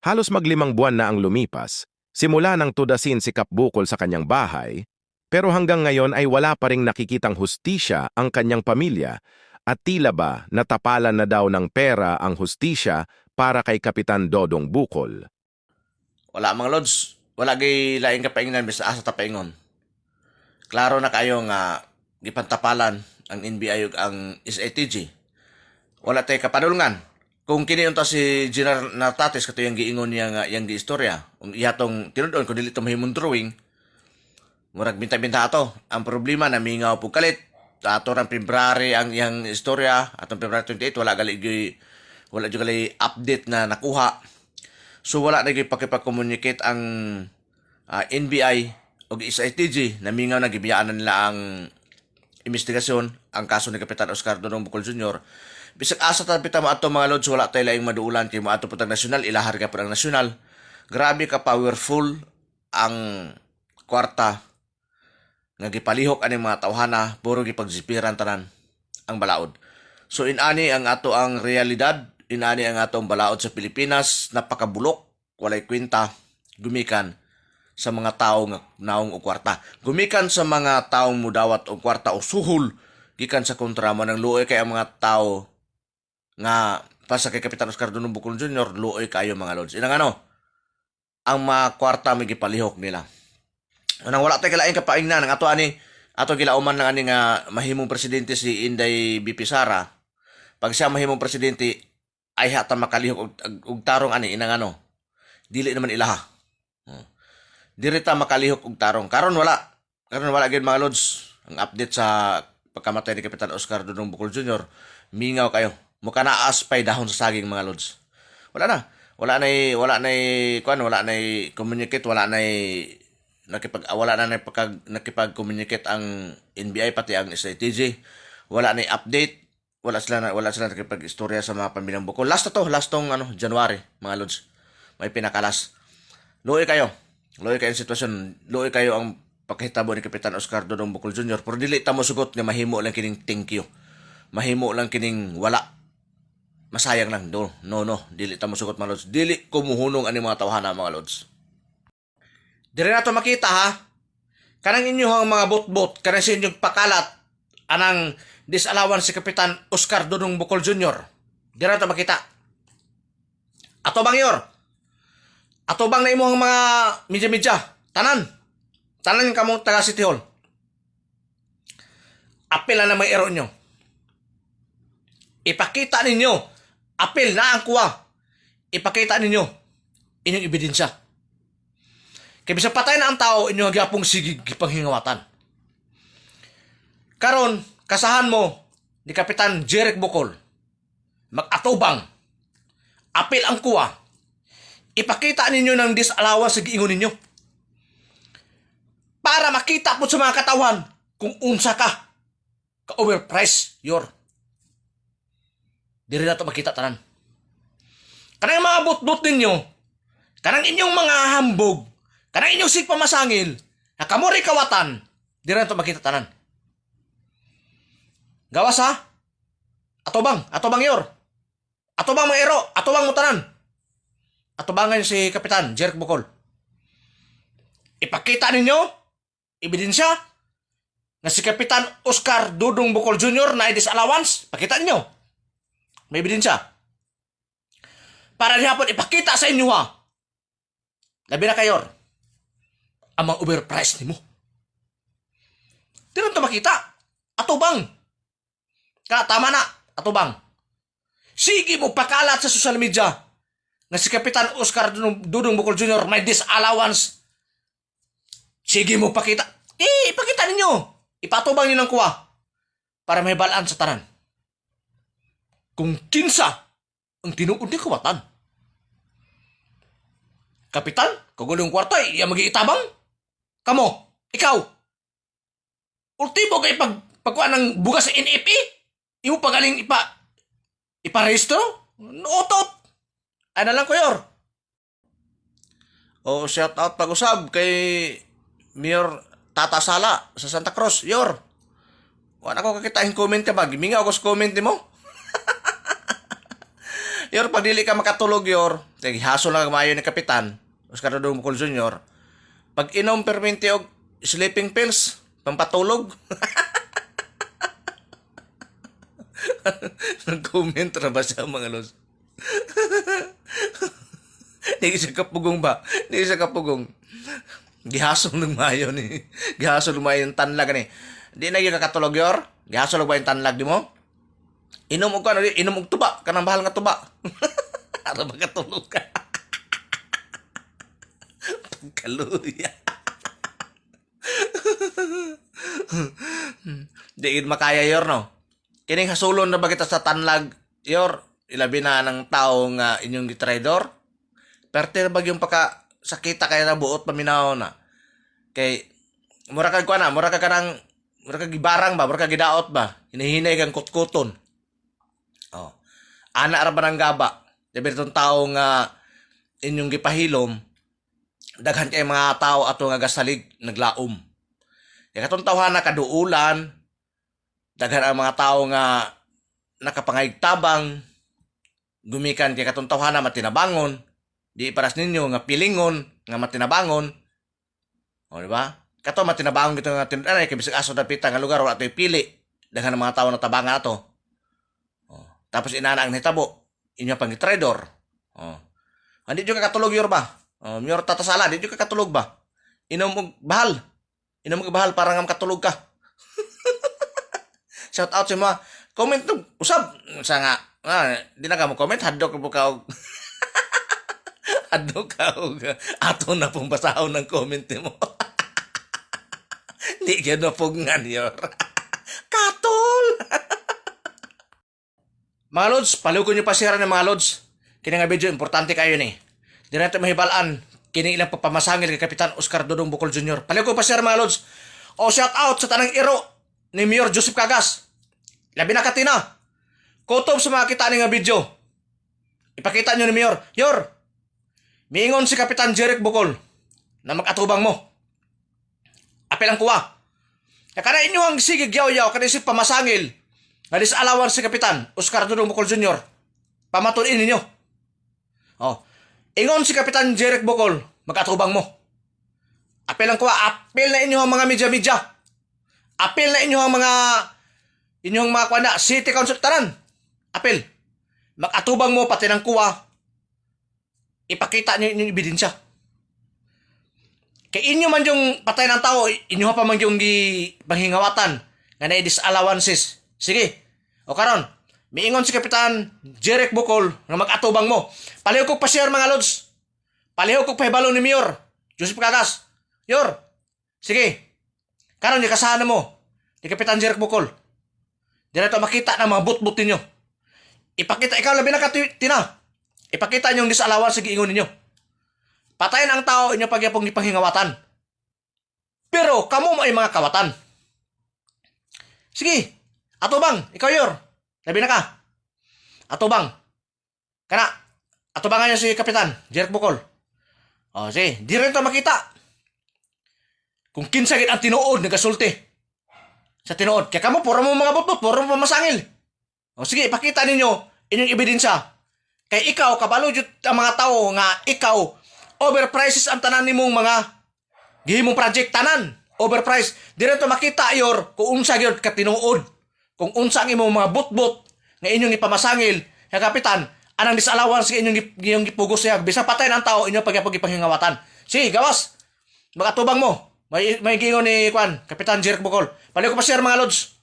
Halos maglimang buwan na ang lumipas, simula nang tudasin si Kap Bukol sa kanyang bahay, pero hanggang ngayon ay wala pa ring nakikitang hustisya ang kanyang pamilya at tila ba natapalan na daw ng pera ang hustisya para kay Kapitan Dodong Bukol. Wala mga lods, wala gay laing kapaingan bisa asa tapaingon. Klaro na kayo nga gipantapalan ang NBI ug ang SATG. Wala tay kapadulngan. Kung kini unta si General Nartates kato yung giingon niya nga yang giistorya, iyatong tinudon kung dili to mahimong drawing, murag binta-binta ato. Ang problema na mingaw po kalit. Ato ng February ang iyang istorya, atong February 28 wala gali update na nakuha. So wala na pakipag-communicate ang NBI o SITG na mingaw na gibiyaan nila ang investigasyon ang kaso ni Kapitan Oscar Dodong Bukol Jr. Bisag asa tapita mo ato mga lods, wala tayo laing maduulan kay mo ato putang nasyonal, ilahar ka po ng nasyonal. Grabe ka powerful ang kwarta nga gipalihok ani mga tawhana, puro gipagsipiran tanan ang balaod. So inani ang ato ang realidad, inani ang atong balaod sa Pilipinas, napakabulok, walay kwenta, gumikan sa mga tao nga naong og kwarta. Gumikan sa mga taong mudawat og kwarta o suhol, gikan sa kontra mo ng luoy kay ang mga tao nga pasa kay Kapitan Oscar Dodong Bukol Jr. luoy kayo mga lods. Inang ano, ang mga kwarta may gipalihok nila. Nang wala tayo kalaing kapaingnan, ang ato gilauman lang ani nga mahimong presidente si Inday BP Sara. Pag siya mahimong presidente, ay hata makalihok og tarong ani inang ano. Dili naman ilaha. Dirita makalihok og tarong. Karon wala gyud mga lods. Ang update sa pagkamatay ni Kapitan Oscar Dodong Bukol Jr. Mingaw kayo. Muka naas pay dahon sa saging mga lods. Wala na communicate, wala na nakipag-communicate ang NBI pati ang SITG. Wala na update, wala sila nakipag-istorya sa mga pamilyang Bukol. Last tong January, mga lods. May pinakalas. Luoy kayo ang sitwasyon, luoy kayo ang pagkahitabo ni Kapitan Oscar Dodong Bukol Jr. Pero dili ta mo sugot nga mahimo lang kining thank you. Mahimo lang kining wala. Masayang lang. No. Dili ta mo sugot mga lods. Dili kumuhunong ani mga tawhana mga lods. Dire na to makita ha. Kanang inyong mga bot-bot, kanang sa inyong pakalat, anang disallowance si Kapitan Oscar Dodong Bukol Jr. Dire na to makita. Ato bang yor? Ato bang na imong mga media-media? Tanan yung kamong taga City Hall. Apil na may ero nyo. Ipakita ninyo. Apil na ang kuha. Ipakita ninyo. Inyong ebidensya. Kaya bisa patay na ang tao, inyong gyapong sige gipanghingawatan. Karon, kasahan mo ni Kapitan Jeric Bukol. Mag-atubang. Apil ang kuha. Ipakita ninyo ng disallowance sa giingon ninyo. Para makita po sa mga katawan kung unsa ka overprice yor. Diri na to makita tanan. Kanang mga butbut ninyo, kanang inyong mga hambog, kanang inyong sigpamasangil, na kamuri kawatan, diri na to makita tanan. Gawas ha? Atobang yor. Atobang mga ero, atobang mo tanan. Atubangan si Kapitan Jeric Bukol. Ipakita ninyo, ebidensya, na si Kapitan Oscar Dodong Bukol Jr. na disallowance, pakita ninyo. May ebidensya. Para dihapon ipakita sa inyo ha. Labi na kayor, ang mga overpriced ni mo. Di rin ito makita. Atubang. Tama na, atubang. Sige mo pakalat sa social media na si Kapitan Oscar Dodong Bukol Jr. may disallowance. Sige mo pakita. Ipakita ninyo. Ipatubang nyo ng kuha para may balaan sa tanan. Kung kinsa ang tinuod ni kawatan. Kapitan, kagulong kwarta, iya mag-iitabang? Kamo, ikaw. Ultimo kay pagkuha ng bugas sa NFE? Imo pagaling iparehistro? Nootot. Ay na lang ko yor. O shout out pag-usab kay Mayor Tata Sala sa Santa Cruz. Yor. Wala ko kakitahin comment ka ba? Giminga ako sa comment mo. Yor, pag dili ka makatulog, Yor, Haso lang maayo ni Kapitan Oscar Dudong Bukol Jr. Pag inom perminti og sleeping pills, pampatulog. Nag-comment na ba siya mga lods? Hindi siya kapugong ba? Hindi siya kapugong. Gihasong ng mayo ni. Gihasong ng mayo yung tanlag ni. Di na yung kakatulog yor? Gihasong ba yung tanlag di mo? Inom og ano, inom og tuba. Kanang bahal nga tuba. Ara ba katulog ka? Pagkaluya. Di gid makaya yor no. Kining hasulon na ba kita sa tanlag yor? Ilabi na ng tao nga inyong gitrador. Perte na ba yung paka sakita kaya na buot paminaw na. Kay mura kag kuana, mura kag kanang mura kag gibarang ba, mura kag gidaot ba. Hinahinay kang kutkuton. Oh. Ana ra ba nang gaba? Diba itong tao nga inyong gipahilom, daghan kay mga tao ato nga gasalig naglaom. Kaya katong tawhan na kaduulan, daghan ang mga tao nga nakapangaytabang, gumikan kay katong tawhan na matinabangon, di paras ninyo nga pilingon nga matinabangon. O di ba? Kato matinabangon gito nga tinanay kay bisag aso dapita nga lugar wala toy pili. Daghan ang mga tao na tabangan ato. O, tapos inana ang hitabo inyo pang trader. Oh. Hindi jud ka katulog yor ba? Oh, miyor tatasala, di jud ka katulog ba? Inom og bahal. Inom og bahal para nga makatulog ka. Shout out sa mga comment to usab sa nga di na ka mo comment hadlok po ka og hadlok ka og ato na pong basahon ng comment mo. Di gyud na pugngan yor. Katol. Mga lods, paliw ko nyo pa share ng mga lods. Kini nga video, importante kayo ni. Di natin mahibalaan, kini ilang papamasangil kay Kapitan Oscar Dudong Bukol Jr. Paliw ko pa share mga lods. O shout out sa tanang iro ni Mayor Joseph Cagas. Labi na katina. Kutob sa mga kita nga video. Ipakita nyo ni Mayor. Yor, miingon si Kapitan Jeric Bukol na mag-atubang mo. Apel ang kuwa. Kada inyo ang sigig yaw-yaw, kada si pamasangil. Nga disalawan si Kapitan Oscar Dudong Bukol Jr. Pamatunin ninyo. Oh. Ingon si Kapitan Jeric Bukol, mag-atubang mo. Apel lang ko, apel na inyo ang mga media-media. Apel na inyo ang mga inyong mga kuwana, city council tanan. Apel. Mag-atubang mo pati ng kuwa. Ipakita niyo inyong ebidensya. Kay inyo man yung patay ng tao, inyo pa man yung panghingawatan nga na disallowances. Sige. O karon, miingon si Kapitan Jeric Bukol na mag-atubang mo. Palihog kong pa-share mga lods. Palihog kong pahibalo ni Mayor Joseph Cagas. Yor, sige. Karon, kasahan mo ni Kapitan Jeric Bukol. Di na ito makita ng mga but-but ninyo. Ipakita, ikaw labi na katina. Ipakita nyo yung disallowance sa giingon ninyo. Patayin ang tao inyo pagyapong ipanghingawatan. Pero, kamo ay mga kawatan. Sige. Atubang, ikaw yor. Labi na ka. Atubang. Kana, atubangan niya si Kapitan Jeric Bukol. O, sige, di rin ito makita. Kung kinsagit ang tinuod, nagasulti. Sa tinuod. Kaya kamo, puro mo mga butbut, puro mo masangil. O, sige, ipakita ninyo inyong ebidensya. Kaya ikaw, kabalo jud ang mga tao nga ikaw, overprices ang tanan nimong mga gihimong project tanan. Overpriced. Di rin ito makita yor kung unsa gyud ka tinuod. Kung unsa ang imong mga butbut nga inyong ipamasangil, kaya Kapitan, anang disallowance sa inyong gipugos siya, bisang patay ng tao, inyong paghingawatan. Sige, gawas. Mag-atubang mo. May gingon ni Kapitan Jeric Bukol. Paliw ko pa share mga lods.